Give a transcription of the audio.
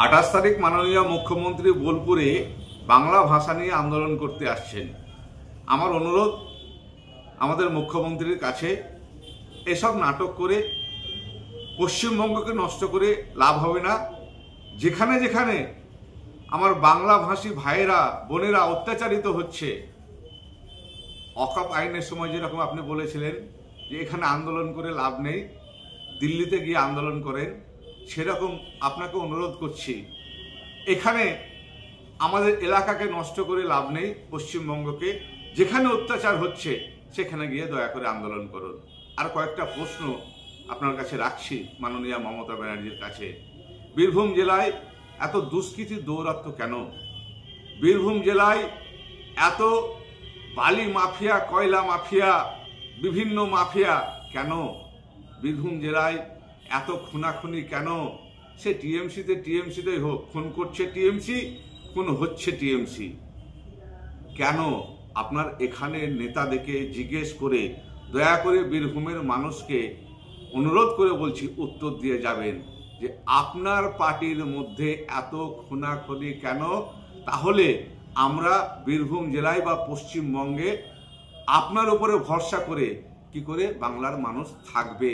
28 তারিখ মাননীয় মুখ্যমন্ত্রী বোলপুরে বাংলা ভাষা নিয়ে আন্দোলন করতে আসছেন। আমার অনুরোধ আমাদের মুখ্যমন্ত্রীর কাছে, এসব নাটক করে পশ্চিমবঙ্গকে নষ্ট করে লাভ হবে না। যেখানে যেখানে আমার বাংলা ভাষী ভাইয়েরা বোনেরা অত্যাচারিত হচ্ছে, অকাপ আইনের সময় যেরকম আপনি বলেছিলেন যে এখানে আন্দোলন করে লাভ নেই, দিল্লিতে গিয়ে আন্দোলন করেন, সেরকম আপনাকে অনুরোধ করছি, এখানে আমাদের এলাকাকে নষ্ট করে লাভ নেই। পশ্চিমবঙ্গকে যেখানে অত্যাচার হচ্ছে সেখানে গিয়ে দয়া করে আন্দোলন করুন। আর কয়েকটা প্রশ্ন আপনার কাছে রাখছি মাননীয় মমতা ব্যানার্জির কাছে। বীরভূম জেলায় এত দুষ্কৃতির দৌরাত্ম্য কেন? বীরভূম জেলায় এত বালি মাফিয়া, কয়লা মাফিয়া, বিভিন্ন মাফিয়া কেন? বীরভূম জেলায় এত খুনাখুনি কেন? সে টিএমসিতেই হোক, খুন করছে টিএমসি, খুন হচ্ছে টিএমসি। কেন? আপনার এখানে নেতাদেরকে জিজ্ঞেস করে দয়া করে বীরভূমের মানুষকে অনুরোধ করে বলছি উত্তর দিয়ে যাবেন যে আপনার পার্টির মধ্যে এত খুনাখুনি কেন? তাহলে আমরা বীরভূম জেলায় বা পশ্চিমবঙ্গে আপনার উপরে ভরসা করে কি করে বাংলার মানুষ থাকবে?